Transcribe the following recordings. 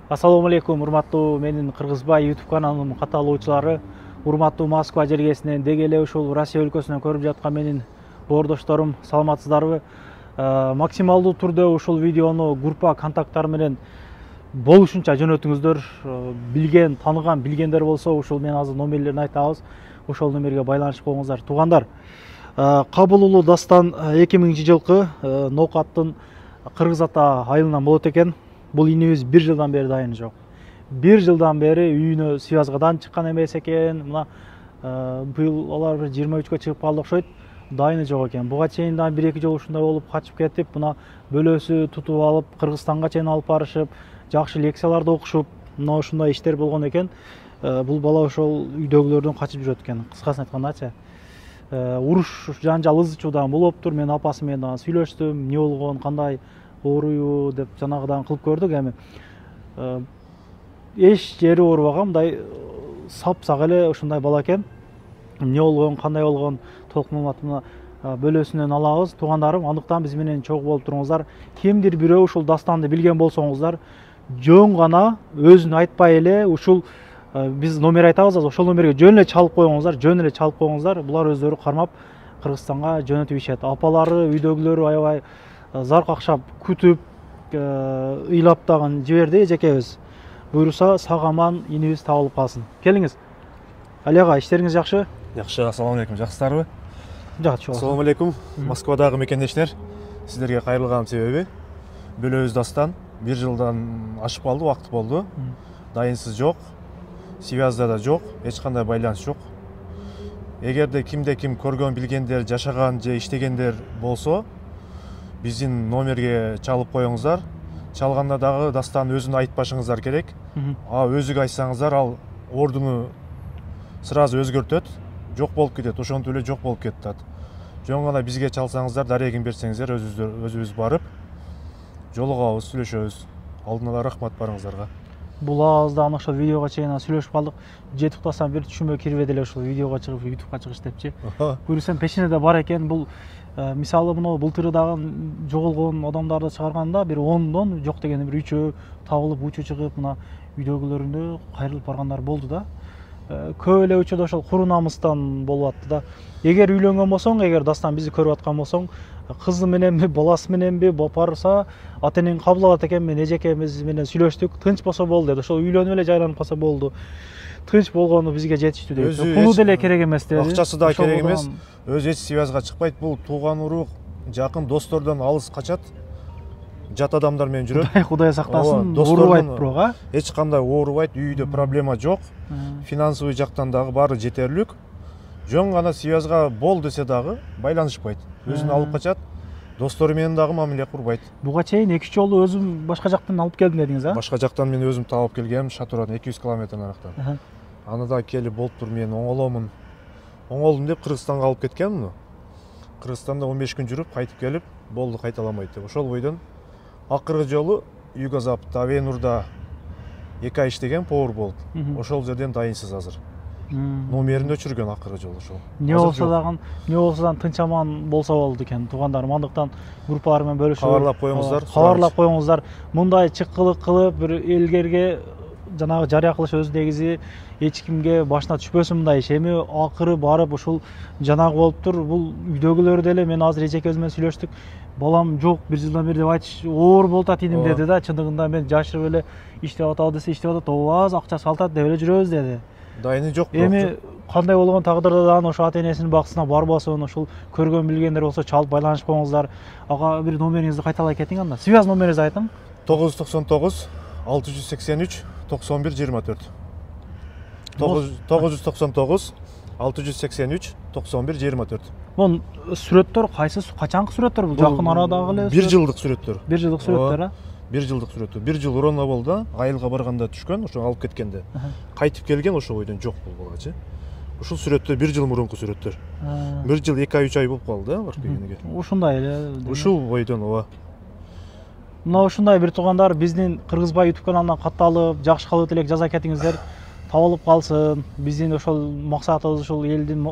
Ассаламу алейкум, урматтуу менин Кыргызбай YouTube каналынын катталуучулары, урматтуу Москва жергесинен деги эле ушул Россия өлкөсүнөн көрүп жаткан менин боордошторум, саламатсыздарбы? Максималдуу түрдө ушул видеону группа контакттар менен болушунча жөнөтүңүздөр. Билген, таныган, билгендер болсо ушул мен азыр номерлерин айтабыз. Ошол номерге байланышып коюңуздар. Туугандар, кабыл уулу дастан 2000 жылкы ноокаттын Кыргыз ата айылынан болот экен. Бул инебиз 1 жылдан бери дайыны жок. 1 жылдан бери үйүнө связгадан чыккан эмес экен. Мына быйыл алар бир 23кө чыгып калды окшойт. Дайыны жок экен. Буга чейин да 1-2 жолу ушундай болуп качып кетип, мына бөлөсү тутуп алып, Кыргызстанга чейин алып барышып, жакшы лекцияларды окушуп, мына ушундай иштер болгон экен. Бул бала ошол үйдөгүлөрдөн качып жүрөт экен. Кыскасын айткандачы. Уруш, жанжал, ызы-чуудан болуптур. Мен апасы менен дагы сүйлөштүм. Эмне болгон, кандай ооруйбу деп жанагыдан кылып көрдүк. Эми эч жери оорубаган, мындай сап-сак эле ушундай бала экен. Эмне болгон, кандай болгон толук маалыматты бөлөсүнөн алабыз. Туугандарым, андыктан биз менен чогуу болуп туруңуздар. Кимдир бирөө ушул дастанды билген болсоңуздар, жөн гана өзүн айтпай эле ушул биз номер айтабыз, ошол номерге жөн эле чалып коюңуздар, Булар өздөрү кармап Кыргызстанга жөнөтүп ишет. Апалары, үйдөгүлөрү аябай зар какшап күтүп, ыйлап дагы жиберди эжекебиз. Буйруса сак аман инебиз табылып калсын. Келиңиз. Али ага, иштериңиз жакшы? Жакшы, ассаламу алейкум, жакшысыздарбы? Жакшы. Ассаламу алейкум, Москвадагы мекендештер. Сиздерге кайрылганым себеби бөлөбүз дастан 1 жылдан ашып калды, убакыт болду. Дайынсыз жок, связда да жок, эч кандай байланыш жок. Эгерде кимде ким көргөн, билгендер, жашаган же иштегендер болсо, биздин номерге чалып коюңуздар. Чалганда дагы дастан өзүн айтпашыңыздар керек. Өзүгө айтсаңыздар, ал ордуну сразу өзгөртөт, жок болуп кетет, ошентип эле жок болуп кетет. Жөн гана бизге чалсаңыздар, дарегин берсеңиздер, өзүбүз барып жолугабыз, сүйлөшөбүз. Алдын ала рахмат барыңыздарга. Бул аздан ошол видеого чейин сүйлөшүп калдык. Жети уктасам бир түшүнбөй кирбеди эле ошол видеого чыгып, YouTubeга чыгыш депчи. Буйрусам пешинеде бар экен. Бул мисалы мына былтыры дагы жоголгон адамдарды чыгарганда бир 10дон жок дегенде бир 3 табылып, учу чыгып, мына үйдөгүлөрүндө кайрылып баргандар болду да. Көп эле учурда ошол куру намыстан болуп атты да. Эгер үйлөнгөн болсоң, эгер дастан бизди көрүп аткан болсоң, кызы мененби, баласы мененби бапарса, ата-энең кабыл алат экен. Мен эжекебиз менен сүйлөштүк, тынч болсо болду деди. Ошол үйлөнүп эле жайланып калса болду. Тынч болгону бизге жетиштүү дейт. Пулу деле керек эмес деди. Акчасы да керек эмес. Өзү эч связга чыкпайт. Бул тууган урук, жакын достордон алыс качат. Жат адамдар менен жүрөт. Кудай сактасын, оорубайт бирок, а? Эч кандай оорубайт, үйдө проблема жок. Финансовый жактан дагы баары жетерлик. Жөн гана связга бол десе дагы байланышпайт. Өзүн алып качат. Достору менен дагы мамиле курбайт. Буга чейин 2 жолу өзүм башка жактан алып келдим дедиңиз, а? Башка жактан мен өзүм таап келгем, Шатурадан 200 км нарактан. Аны да келип болуптур, мен оңоломун. Оңолдум деп Кыргызстанга алып кеткем. Кыргызстанда 15 күн жүрүп, кайтып келип, болду, кайталамайт деп. Ошол бойдон акыркы жолу Юго-Западта, Авенурда 2 ай иштеген повар болуп. Ошол жерден дайынсыз азыр. Номерин өчүргөн акыркы жолу ошол. Не болсо дагы тынч аман болсо болду экен. Туугандарым, андыктан группалар менен бөлүшүп, кабарлап коюңуздар. Кабарлап коюңуздар. Мындай чыккылык кылып, бир элгерге жанагы жарыя кылыш өз негизи эч кимге башына түшпөсүн мындай иш. Эми акыры барып ушул жанагы болуптур. Бул үйдөгүлөр деле мен азыр эжекебиз менен сүйлөштүк. Балам жок, 1 жылдан бери деп айтыш оор болуп атыйдым деди да. Чындыгында мен жашырып эле иштеп атабы десе иштеп атат, ооз акча салтат деп эле жүрөбүз деди. Дайыны жок. Эми кандай болгон тагдырда дагы ошо ата-энесинин баксысына барбасын, ушул көргөн билгендер болсо чалып байланышып коюңуздар. Ага, бир номериңизди кайталай кетиң анда. Связь номериңизди айтың. 999 683 91 24. 999 683 91 24. Бул сүрөттөр качанкы сүрөттөр бул? Жакын арадагы эле? 1 жылдык сүрөттөр. 1 жылдык сүрөттөр, а? 1 жылдык сүрөттөр. 1 жыл урона болду, айылга барганда түшкөн, ошо алып кеткенде. Кайтып келген, ошо бойдон жок бул балачы. Ушул сүрөттөр 1 жыл мурунку сүрөттөр. 1 жыл 2 ай 3 ай болуп калды, барып келгенге. Ушундай эле. Ушул бойдон ооба. Мына ушундай бир туугандар биздин Кыргызбай YouTube каналынан катталып, жакшы кылып элек жаза кетиңиздер. табылып калсын, биздин ошол максатыбыз ушул элдин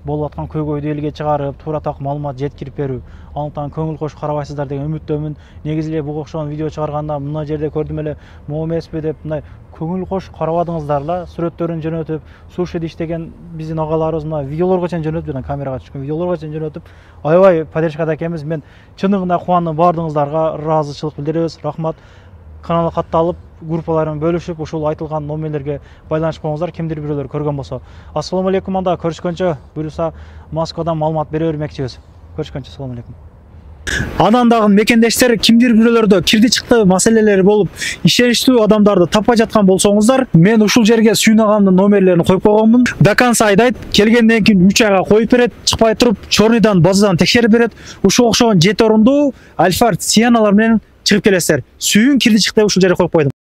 болуп аткан көйгөйдү элге чыгарып, туура так маалымат жеткирип берүү. Андыктан көңүл кош карабайсыздар деген үмүттөмүн. Негизи эле буга окшогон видео чыгарганда мына жерде көрдүм эле могу эмеспи деп мындай көңүл кош карабадыңыздар ла, сүрөттөрүн жөнөтүп, сушиде иштеген биздин агаларыбыз мына видеолорго чейин жөнөтүп, жана камерага түшкөн видеолорго чейин жөнөтүп, аябай поддержкада экенбиз. Мен чындыгында кубандым, баардыгыңыздарга ыраазычылык билдиребиз. Рахмат. Каналга катталып, группаларын бөлүшүп, ушул айтылган номерлерге байланышып коңуздар, кимдир бирөөлөр көргөн болсо. Ассаламу алейкум, анда көрүшкөнчө, буюрса Москвадан маалымат бере бермекчибиз. Көрүшкөнчө, ассаламу алейкум. Анан дагы мекендештер, кимдир бирөөлөрдө кирди чыкты маселелери болуп, ишеничтүү адамдарды таппай жаткан болсоңуздар, мен ушул жерге Сүйүн агамдын номерлерин коюп койгонмун. До конца айдайт, келгенден кийин 3 айга коюп берет, чыкпай туруп, чорныйдан, базадан текшерип берет. Ушул окшогон 7 орундуу Альфард Сиеналар менен чыгып келесиздер. Сүйүн кирди чыкты ушул жерге коюп койдум.